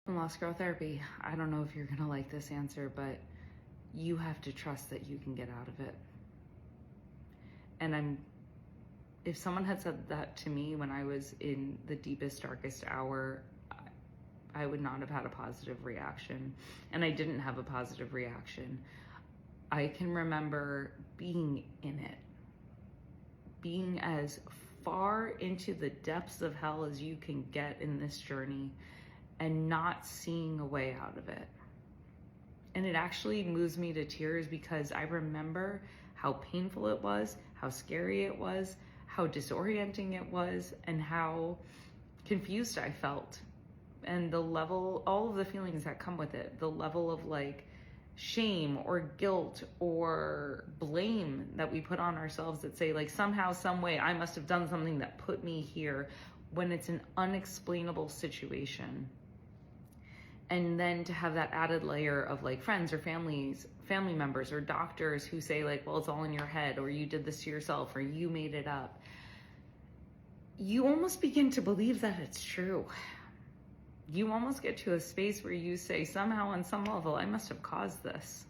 Lost girl therapy. I don't know if you're gonna like this answer, but you have to trust that you can get out of it. And if someone had said that to me when I was in the deepest, darkest hour, I would not have had a positive reaction. And I didn't have a positive reaction. I can remember being in it, being as far into the depths of hell as you can get in this journey and not seeing a way out of it. And it actually moves me to tears because I remember how painful it was, how scary it was, how disorienting it was, and how confused I felt. And the level, all of the feelings that come with it, the level of like shame or guilt or blame that we put on ourselves that say like somehow, some way I must have done something that put me here, when it's an unexplainable situation. And then to have that added layer of like friends or family members or doctors who say like, well, it's all in your head, or you did this to yourself, or you made it up. You almost begin to believe that it's true. You almost get to a space where you say, somehow on some level, I must have caused this.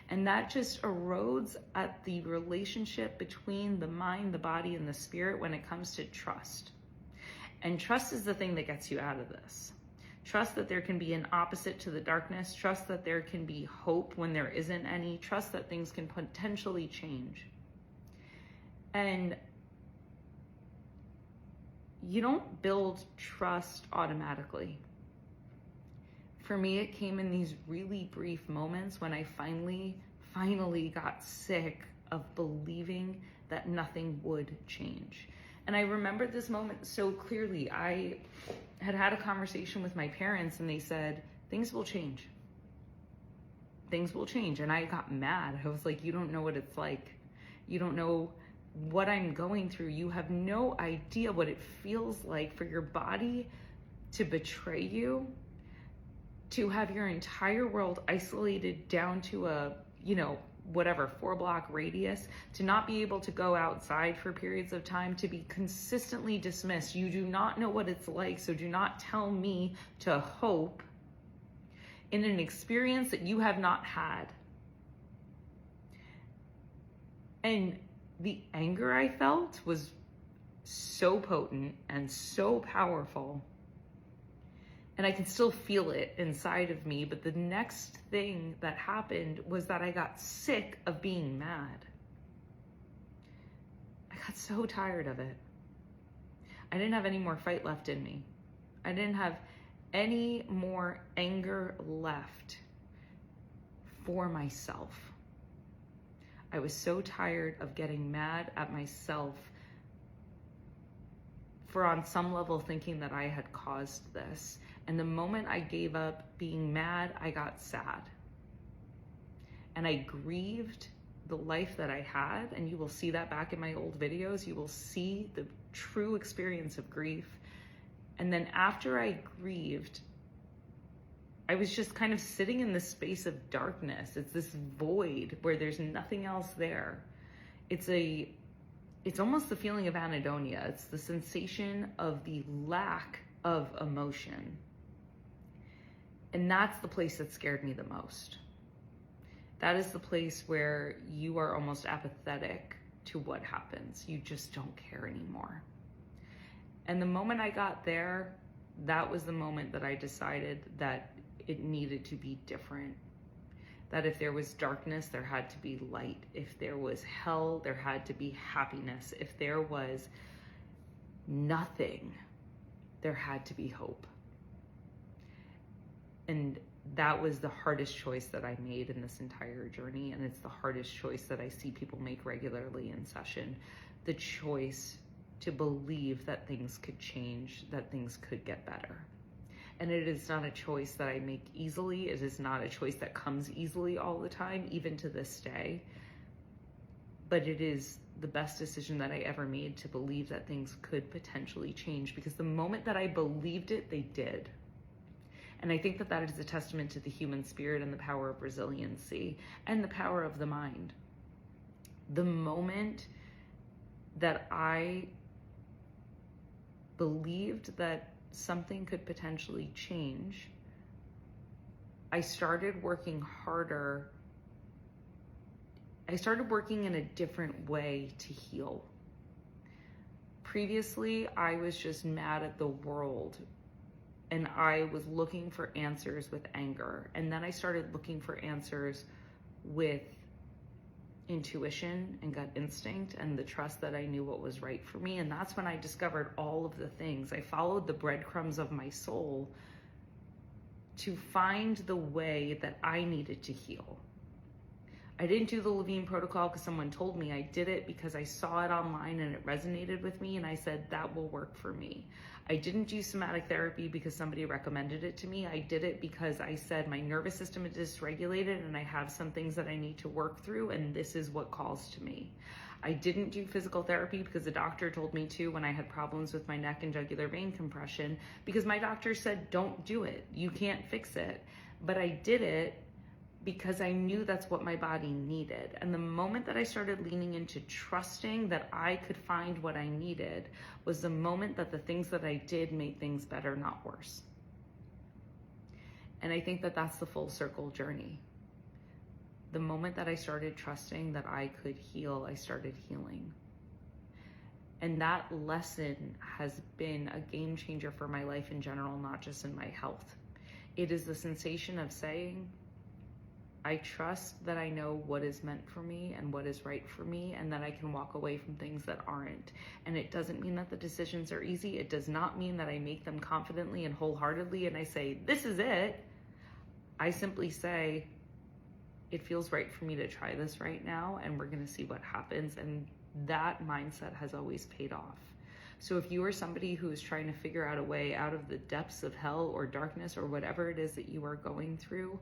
And that just erodes at the relationship between the mind, the body, and the spirit when it comes to trust. And trust is the thing that gets you out of this. Trust that there can be an opposite to the darkness. Trust that there can be hope when there isn't any. Trust that things can potentially change. And you don't build trust automatically. For me, it came in these really brief moments when I finally got sick of believing that nothing would change. And I remember this moment so clearly. I had a conversation with my parents and they said, things will change. Things will change. And I got mad. I was like, you don't know what it's like. You don't know what I'm going through. You have no idea what it feels like for your body to betray you, to have your entire world isolated down to a, whatever, 4-block radius, to not be able to go outside for periods of time, to be consistently dismissed. You do not know what it's like, so do not tell me to hope in an experience that you have not had. And the anger I felt was so potent and so powerful. And I can still feel it inside of me. But the next thing that happened was that I got sick of being mad. I got so tired of it. I didn't have any more fight left in me. I didn't have any more anger left for myself. I was so tired of getting mad at myself for on some level thinking that I had caused this. And the moment I gave up being mad, I got sad. And I grieved the life that I had, and you will see that back in my old videos. You will see the true experience of grief. And then after I grieved, I was just kind of sitting in this space of darkness. It's this void where there's nothing else there. It's almost the feeling of anhedonia. It's the sensation of the lack of emotion. And that's the place that scared me the most. That is the place where you are almost apathetic to what happens. You just don't care anymore. And the moment I got there, that was the moment that I decided that it needed to be different. That if there was darkness, there had to be light. If there was hell, there had to be happiness. If there was nothing, there had to be hope. And that was the hardest choice that I made in this entire journey. And it's the hardest choice that I see people make regularly in session. The choice to believe that things could change, that things could get better. And it is not a choice that I make easily. It is not a choice that comes easily all the time, even to this day. But it is the best decision that I ever made, to believe that things could potentially change, because the moment that I believed it, they did. And I think that that is a testament to the human spirit and the power of resiliency and the power of the mind. The moment that I believed that something could potentially change, I started working harder. I started working in a different way to heal. Previously, I was just mad at the world and I was looking for answers with anger. And then I started looking for answers with intuition and gut instinct and the trust that I knew what was right for me. And that's when I discovered all of the things. I followed the breadcrumbs of my soul to find the way that I needed to heal. I didn't do the Levine protocol because someone told me. I did it because I saw it online and it resonated with me, and I said, that will work for me. I didn't do somatic therapy because somebody recommended it to me. I did it because I said my nervous system is dysregulated and I have some things that I need to work through, and this is what calls to me. I didn't do physical therapy because the doctor told me to when I had problems with my neck and jugular vein compression, because my doctor said, don't do it. You can't fix it. But I did it because I knew that's what my body needed. And the moment that I started leaning into trusting that I could find what I needed was the moment that the things that I did made things better, not worse. And I think that that's the full circle journey. The moment that I started trusting that I could heal, I started healing. And that lesson has been a game changer for my life in general, not just in my health. It is the sensation of saying, I trust that I know what is meant for me and what is right for me, and that I can walk away from things that aren't. And it doesn't mean that the decisions are easy. It does not mean that I make them confidently and wholeheartedly and I say, this is it. I simply say, it feels right for me to try this right now, and we're going to see what happens. And that mindset has always paid off. So if you are somebody who is trying to figure out a way out of the depths of hell or darkness or whatever it is that you are going through,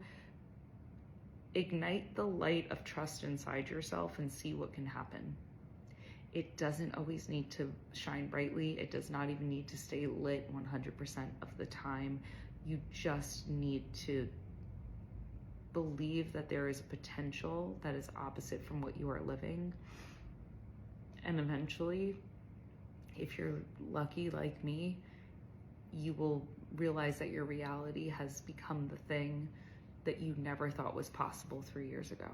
ignite the light of trust inside yourself and see what can happen. It doesn't always need to shine brightly. It does not even need to stay lit 100% of the time. You just need to believe that there is a potential that is opposite from what you are living. And eventually, if you're lucky like me, you will realize that your reality has become the thing that you never thought was possible 3 years ago.